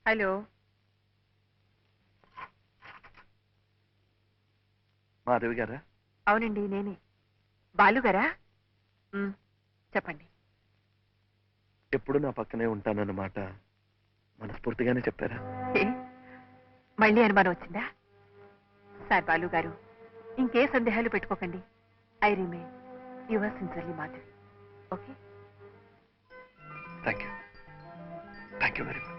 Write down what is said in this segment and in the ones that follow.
Hello Madhavi గారా? అవునండి నేనే. బాలు గారా? చెప్పండి. ఎప్పుడు నా పక్కనే ఉంటానన్నమాట మనస్ఫూర్తిగానే చెప్పారా? మళ్ళీ అనుమానం వచ్చిందా? సార్ బాలు గారు, ఇంకే సందేహాలు పెట్టుకోకండి. I remain your sincerely Madhavi. Okay, thank you very much.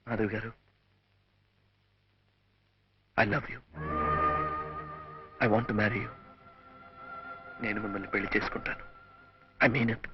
Madhavi గారు, I love you. I want to marry you. నేను మిమ్మల్ని పెళ్లి చేసుకుంటాను. I mean it.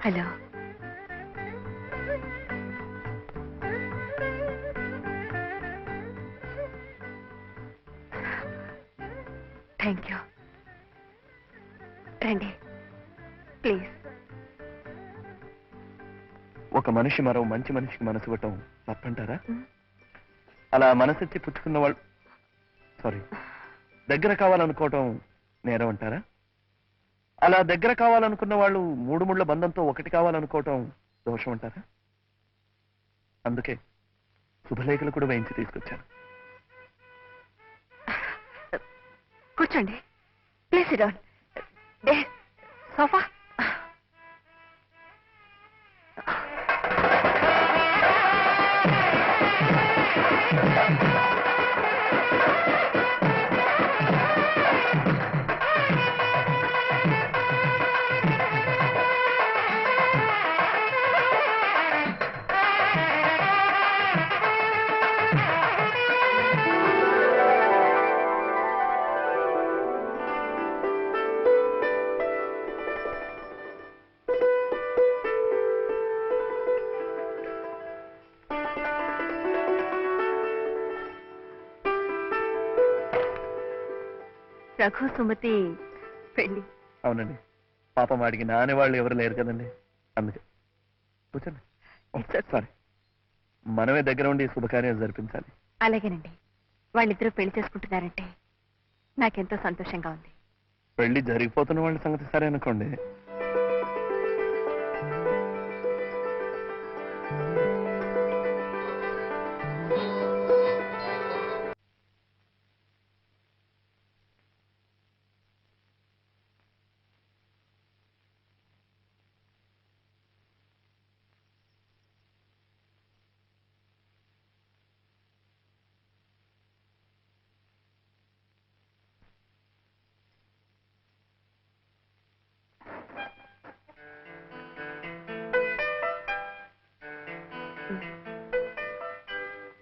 Hello. Thank you. రండి ప్లీజ్. ఒక మనిషి మరో మంచి మనిషికి మనసు ఇవ్వటం తప్పంటారా? అలా మనసిచ్చి పుచ్చుకున్న వాళ్ళు దగ్గర కావాలనుకోవటం నేరం అంటారా? అలా దగ్గర కావాలనుకున్న వాళ్ళు మూడు ముళ్ళ బంధంతో ఒకటి కావాలనుకోవటం దోషం అంటారా? అందుకే శుభలేఖలు కూడా వేయించి తీసుకొచ్చాను. కూర్చోండి please. Sit down. Sofa. Raghu Sumathi పెళ్లి. అవునండి. పాపం వాడికి నానే వాళ్ళు ఎవరు లేరు కదండి, అందుకే. కూర్చోండి. సారీ, మనమే దగ్గర ఉండి శుభకార్యం జరిపించాలి. అలాగేనండి. వాళ్ళిద్దరూ పెళ్లి చేసుకుంటున్నారంటే నాకెంతో సంతోషంగా ఉంది. పెళ్లి జరిగిపోతున్న వాళ్ళ సంగతి సరే అనుకోండి.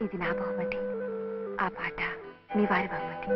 ఇది నా బహుమతి. ఆ పాట మీ వారి బహుమతి.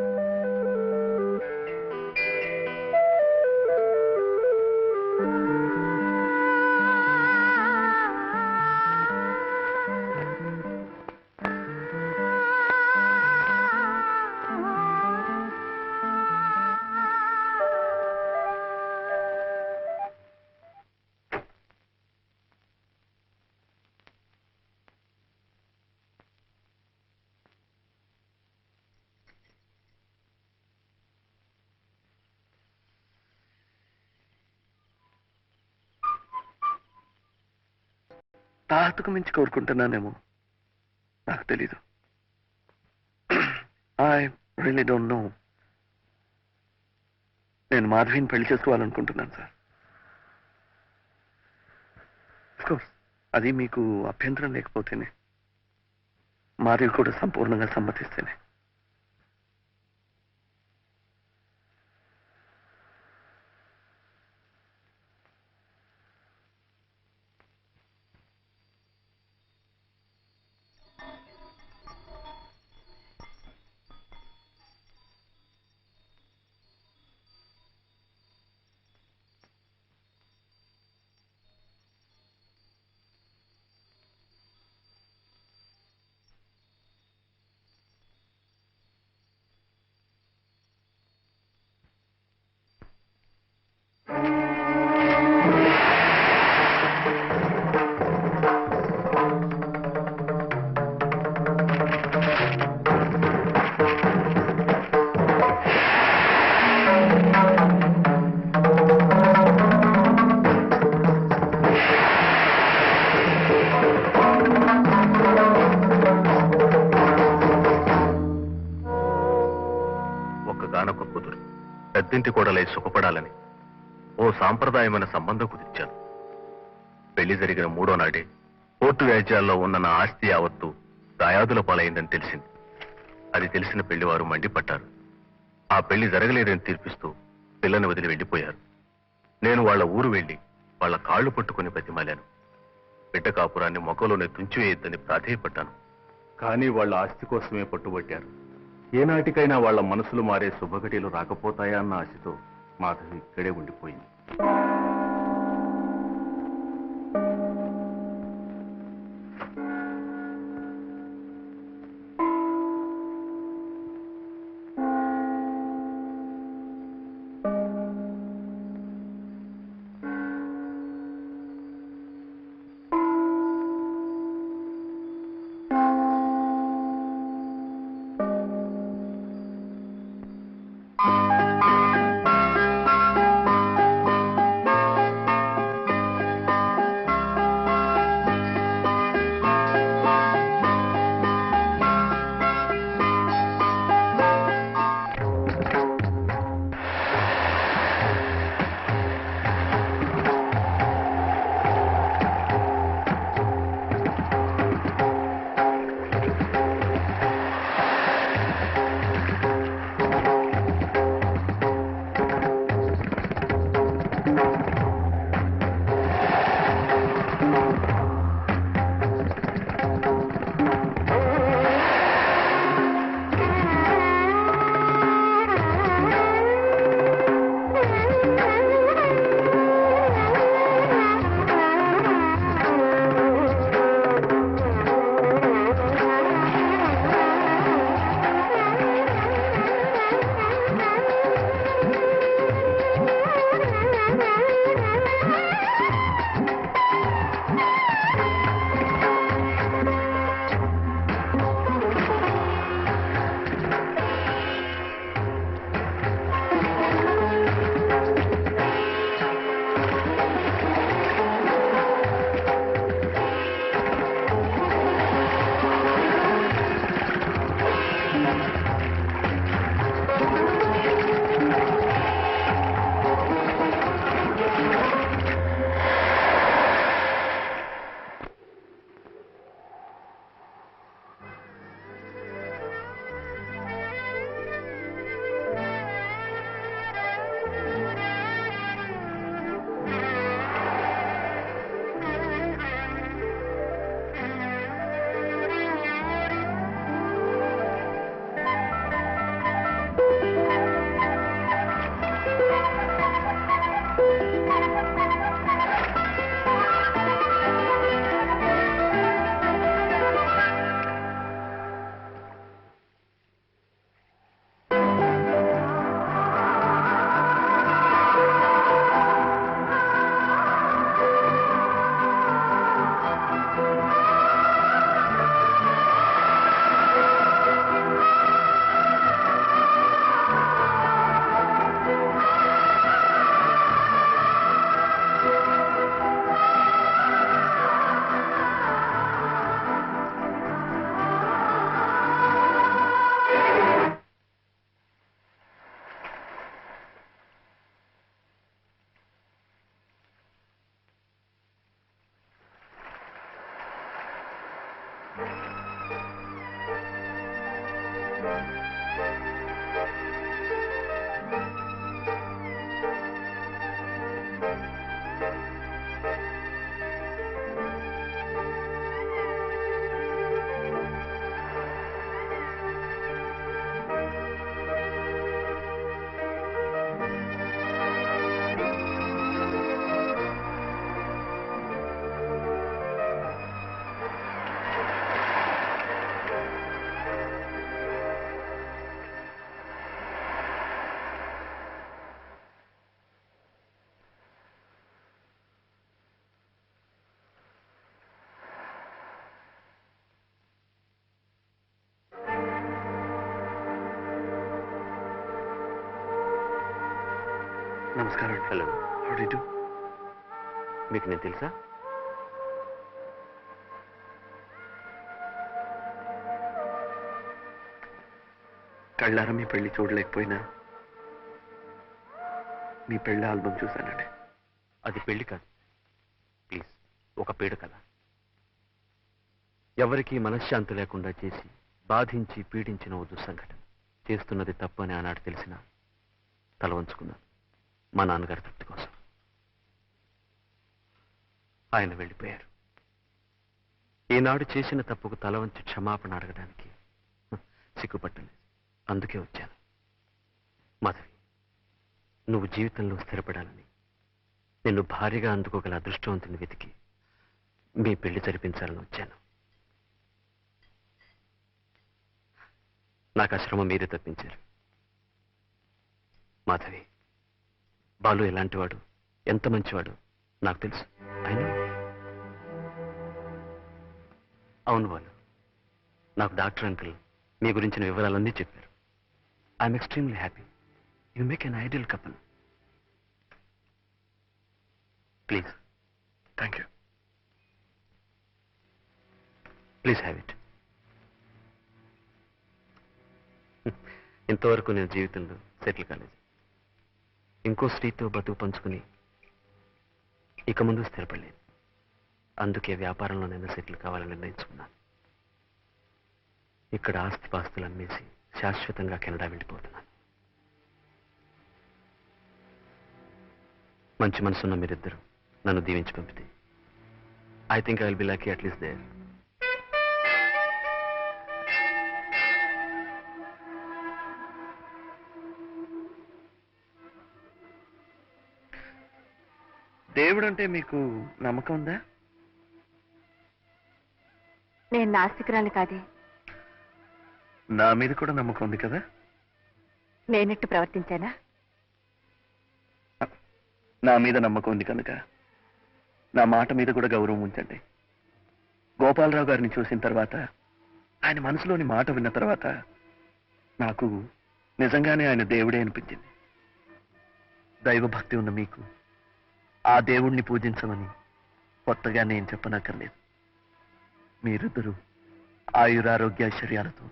తాహతకు మించి కోరుకుంటున్నానేమో, నాకు తెలీదు. I really don't know. నేను మాధవిని పెళ్లి చేసుకోవాలనుకుంటున్నాను సార్. కోర్స్ అది మీకు అభ్యంతరం లేకపోతేనే, మాధవి కూడా సంపూర్ణంగా సమ్మతిస్తేనే. ఒక్కగానొక్క కూతురు పెద్దింటి కోడలై సుఖపడాలని ఓ సాంప్రదాయమైన సంబంధం కుదిర్చాను. పెళ్లి జరిగిన 3వ నాడే కోర్టు వ్యాజ్యాల్లో ఉన్న నా ఆస్తి యావత్తు దాయాదుల పాలైందని తెలిసింది. అది తెలిసిన పెళ్లివారు మండిపట్టారు. ఆ పెళ్లి జరగలేదని తీర్పిస్తూ పిల్లని వదిలి వెళ్లిపోయారు. నేను వాళ్ళ ఊరు వెళ్లి వాళ్ళ కాళ్లు పట్టుకుని బతిమాలాను. బిడ్డ కాపురాన్ని మొక్కలోనే తుంచివేయొద్దని ప్రాధేయపడ్డాను. కానీ వాళ్ళ ఆస్తి కోసమే పట్టుబట్టారు. ఏనాటికైనా వాళ్ళ మనసులు మారే శుభఘటీలు రాకపోతాయా అన్న ఆశతో మాధవి ఇక్కడే ఉండిపోయింది. నమస్కారం. Hello. How do you do? మీకు నేను తెలుసా? కళ్ళారా మీ పెళ్లి చూడలేకపోయినా మీ పెళ్లి ఆల్బమ్ చూశానండి. అది పెళ్లి కాదు, ప్లీజ్. ఒక పీడ కథ. ఎవరికీ మనశ్శాంతి లేకుండా చేసి బాధించి పీడించిన ఓ దుస్సంఘటన. చేస్తున్నది తప్పు అని ఆనాడు తెలిసిన తల వంచుకున్నాను మా నాన్నగారి తృప్తి కోసం. ఆయన వెళ్ళిపోయారు. ఈనాడు చేసిన తప్పుకు తల వంచి క్షమాపణ అడగడానికి సిగ్గుపట్టలేదు. అందుకే వచ్చాను. మాధవి, నువ్వు జీవితంలో స్థిరపడాలని, నిన్ను భారీగా అందుకోగల అదృష్టవంతుని వెతికి మీ పెళ్లి జరిపించాలని వచ్చాను. నాకు ఆ శ్రమ మీరే తప్పించారు. మాధవి, బాలు ఎలాంటివాడు, ఎంత మంచివాడు నాకు తెలుసు. అయినా అవును బాలు, నాకు డాక్టర్ అంకుల్ మీ గురించిన వివరాలన్నీ చెప్పారు. I'm extremely happy. You make an ideal couple. Please. Thank you. Please have it. ఇంతవరకు నేను జీవితంలో సెటిల్ కాలేదు. ఇంకో స్త్రీతో బతుకు పంచుకుని ఇక ముందు స్థిరపడలేదు. అందుకే వ్యాపారంలో నేను సెటిల్ కావాలని నిర్ణయించుకున్నాను. ఇక్కడ ఆస్తిపాస్తులు అమ్మేసి శాశ్వతంగా కెనడా వెళ్ళిపోతున్నాను. మంచి మనసున్న మీరిద్దరు నన్ను దీవించి పంపితే I think I will be lucky at least there. దేవుడు అంటే మీకు నమ్మకం ఉందా? నేను నాస్తికురాలు కాదే. నా మీద కూడా నమ్మకం ఉంది కదా. నేనెట్టు ప్రవర్తించానా? నా మీద నమ్మకం ఉంది కనుక నా మాట మీద కూడా గౌరవం ఉంచండి. గోపాలరావు గారిని చూసిన తర్వాత, ఆయన మనసులోని మాట విన్న తర్వాత నాకు నిజంగానే ఆయన దేవుడే అనిపించింది. దైవభక్తి ఉన్న మీకు ఆ దేవుణ్ణి పూజించమని కొత్తగా నేను చెప్పనక్కర్లేదు. మీరిద్దరూ ఆయురారోగ్యాశ్చర్యాలతో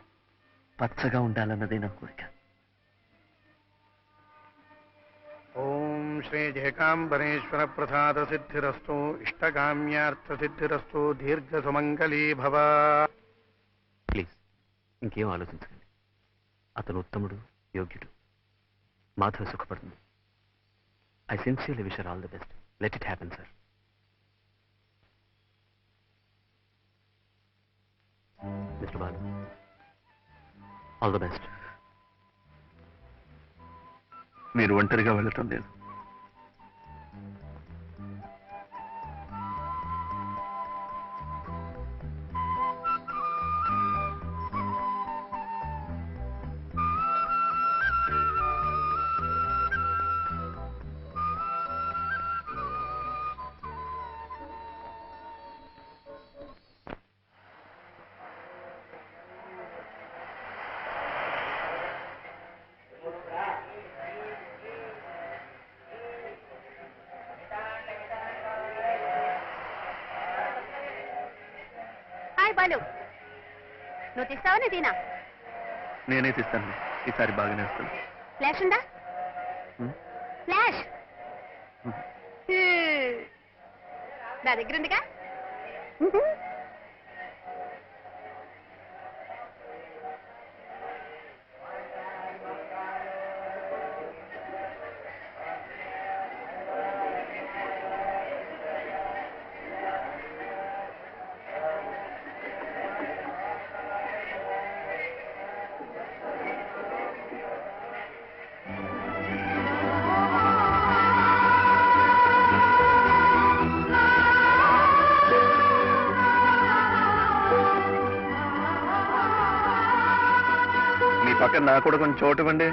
పచ్చగా ఉండాలన్నదే నా కోరిక. ఓం శ్రీ జయకాంబరేశ్వర ప్రసాద సిద్ధిరస్తు. ఇష్టకామ్యార్థ సిద్ధిరస్తు. దీర్ఘ సుమంగళీ భవ. ప్లీజ్ ఇంకేం ఆలోచించకండి. అతను ఉత్తముడు, యోగ్యుడు. మాధవ సుఖపడుతుంది. I sincerely wish all the best. Let it happen sir. Mister Balu, all the best. మీరు ఒంటరిగా వెళ్ళటం లేదు. హాయ్ బాలు, నువ్వు తీస్తావా నేను తీనా? నేనే తీస్తాను. ఈసారి బాగానే వస్తాను. ఫ్లాష్ ఉందా? ఫ్లాష్ నా దగ్గర ఉందిగా. పక్కన నాకు కూడా కొంచెం చోటు ఇవ్వండి.